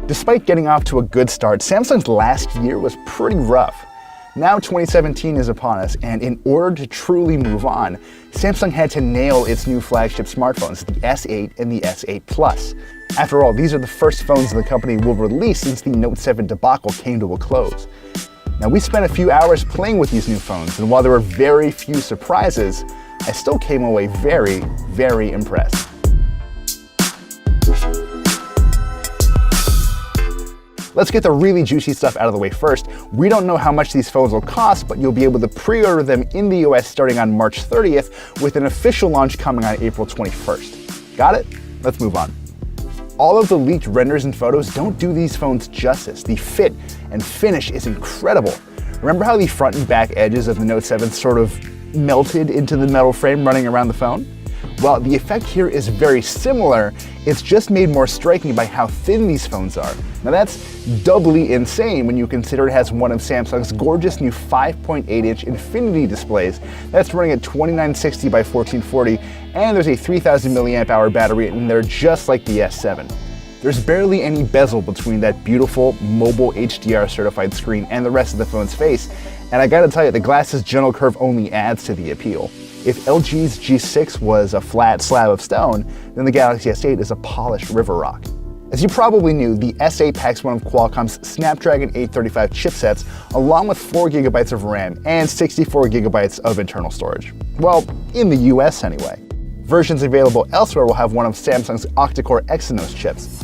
Despite getting off to a good start, Samsung's last year was pretty rough. Now 2017 is upon us, and in order to truly move on, Samsung had to nail its new flagship smartphones, the S8 and the S8 Plus. After all, these are the first phones the company will release since the Note 7 debacle came to a close. Now, we spent a few hours playing with these new phones, and while there were very few surprises, I still came away very, very impressed. Let's get the really juicy stuff out of the way first. We don't know how much these phones will cost, but you'll be able to pre-order them in the US starting on March 30th, with an official launch coming on April 21st. Got it? Let's move on. All of the leaked renders and photos don't do these phones justice. The fit and finish is incredible. Remember how the front and back edges of the Note 7 sort of melted into the metal frame running around the phone? Well, the effect here is very similar, it's just made more striking by how thin these phones are. Now that's doubly insane when you consider it has one of Samsung's gorgeous new 5.8-inch Infinity displays that's running at 2960 by 1440, and there's a 3000 mAh battery in there just like the S7. There's barely any bezel between that beautiful mobile HDR certified screen and the rest of the phone's face, and I gotta tell you, the glass's gentle curve only adds to the appeal. If LG's G6 was a flat slab of stone, then the Galaxy S8 is a polished river rock. As you probably knew, the S8 packs one of Qualcomm's Snapdragon 835 chipsets, along with 4GB of RAM and 64GB of internal storage. Well, in the US anyway. Versions available elsewhere will have one of Samsung's octa-core Exynos chips.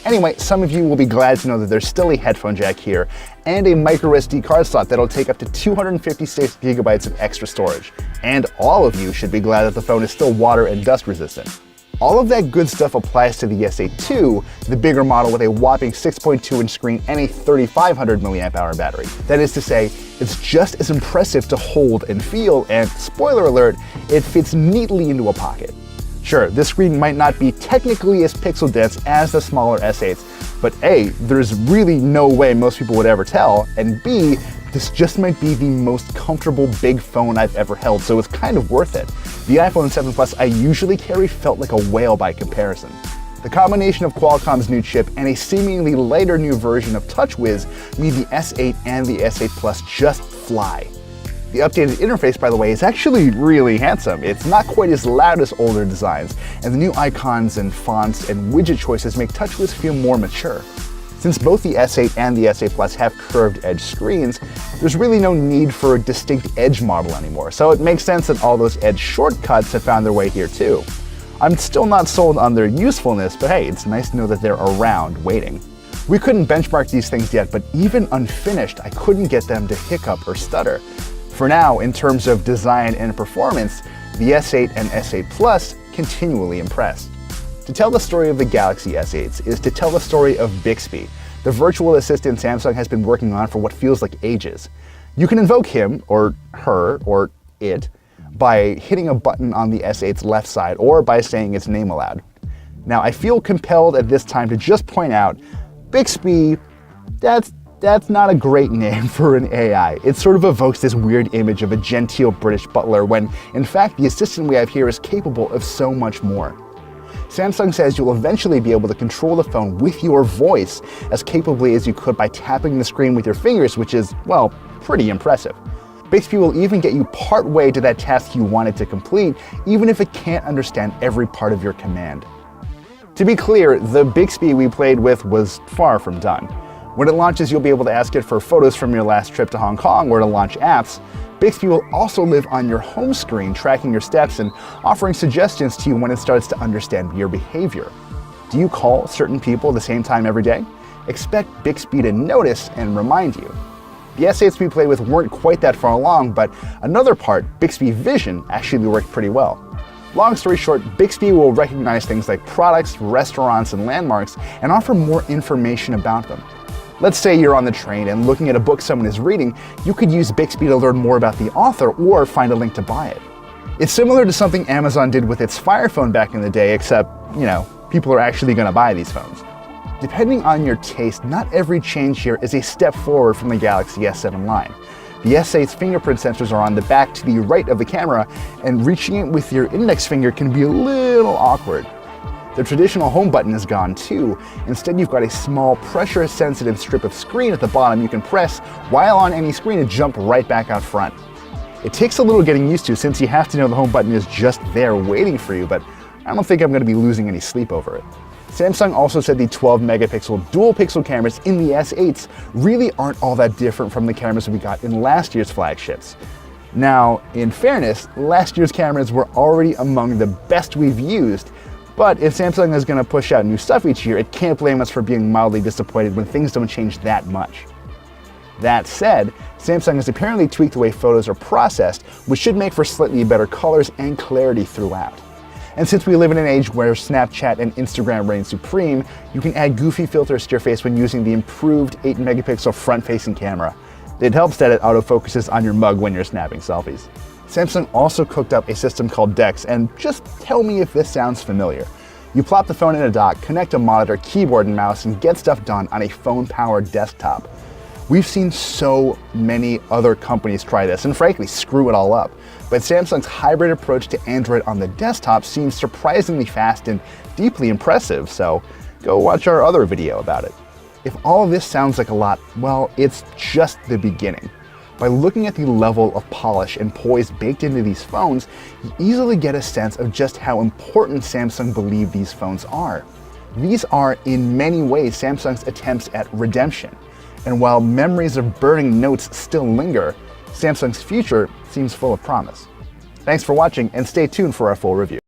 Anyway, some of you will be glad to know that there's still a headphone jack here and a microSD card slot that'll take up to 256GB of extra storage. And all of you should be glad that the phone is still water and dust resistant. All of that good stuff applies to the S8 too, the bigger model with a whopping 6.2-inch screen and a 3500 mAh battery. That is to say, it's just as impressive to hold and feel, and spoiler alert, it fits neatly into a pocket. Sure, this screen might not be technically as pixel dense as the smaller S8s, but A, there's really no way most people would ever tell, and B, this just might be the most comfortable big phone I've ever held, so it's kind of worth it. The iPhone 7 Plus I usually carry felt like a whale by comparison. The combination of Qualcomm's new chip and a seemingly lighter new version of TouchWiz mean the S8 and the S8 Plus just fly. The updated interface, by the way, is actually really handsome. It's not quite as loud as older designs, and the new icons and fonts and widget choices make TouchWiz feel more mature. Since both the S8 and the S8 Plus have curved edge screens, there's really no need for a distinct edge model anymore, so it makes sense that all those edge shortcuts have found their way here too. I'm still not sold on their usefulness, but hey, it's nice to know that they're around waiting. We couldn't benchmark these things yet, but even unfinished, I couldn't get them to hiccup or stutter. For now, in terms of design and performance, the S8 and S8 Plus continually impress. To tell the story of the Galaxy S8s is to tell the story of Bixby, the virtual assistant Samsung has been working on for what feels like ages. You can invoke him, or her, or it, by hitting a button on the S8's left side or by saying its name aloud. Now, I feel compelled at this time to just point out, Bixby, that's not a great name for an AI. It sort of evokes this weird image of a genteel British butler when, in fact, the assistant we have here is capable of so much more. Samsung says you'll eventually be able to control the phone with your voice as capably as you could by tapping the screen with your fingers, which is, well, pretty impressive. Bixby will even get you part way to that task you wanted to complete, even if it can't understand every part of your command. To be clear, the Bixby we played with was far from done. When it launches, you'll be able to ask it for photos from your last trip to Hong Kong or to launch apps. Bixby will also live on your home screen, tracking your steps and offering suggestions to you when it starts to understand your behavior. Do you call certain people the same time every day? Expect Bixby to notice and remind you. The S8s we played with weren't quite that far along, but another part, Bixby Vision, actually worked pretty well. Long story short, Bixby will recognize things like products, restaurants, and landmarks and offer more information about them. Let's say you're on the train and looking at a book someone is reading, you could use Bixby to learn more about the author or find a link to buy it. It's similar to something Amazon did with its Fire Phone back in the day, except, people are actually going to buy these phones. Depending on your taste, not every change here is a step forward from the Galaxy S7 line. The S8's fingerprint sensors are on the back to the right of the camera, and reaching it with your index finger can be a little awkward. The traditional home button is gone too. Instead, you've got a small pressure-sensitive strip of screen at the bottom you can press while on any screen to jump right back out front. It takes a little getting used to since you have to know the home button is just there waiting for you, but I don't think I'm going to be losing any sleep over it. Samsung also said the 12-megapixel dual-pixel cameras in the S8s really aren't all that different from the cameras we got in last year's flagships. Now, in fairness, last year's cameras were already among the best we've used, but if Samsung is going to push out new stuff each year, it can't blame us for being mildly disappointed when things don't change that much. That said, Samsung has apparently tweaked the way photos are processed, which should make for slightly better colors and clarity throughout. And since we live in an age where Snapchat and Instagram reign supreme, you can add goofy filters to your face when using the improved 8-megapixel front-facing camera. It helps that it autofocuses on your mug when you're snapping selfies. Samsung also cooked up a system called DeX, and just tell me if this sounds familiar. You plop the phone in a dock, connect a monitor, keyboard, and mouse, and get stuff done on a phone-powered desktop. We've seen so many other companies try this and frankly screw it all up, but Samsung's hybrid approach to Android on the desktop seems surprisingly fast and deeply impressive, so go watch our other video about it. If all of this sounds like a lot, well, it's just the beginning. By looking at the level of polish and poise baked into these phones, you easily get a sense of just how important Samsung believe these phones are. These are, in many ways, Samsung's attempts at redemption. And while memories of burning notes still linger, Samsung's future seems full of promise. Thanks for watching, and stay tuned for our full review.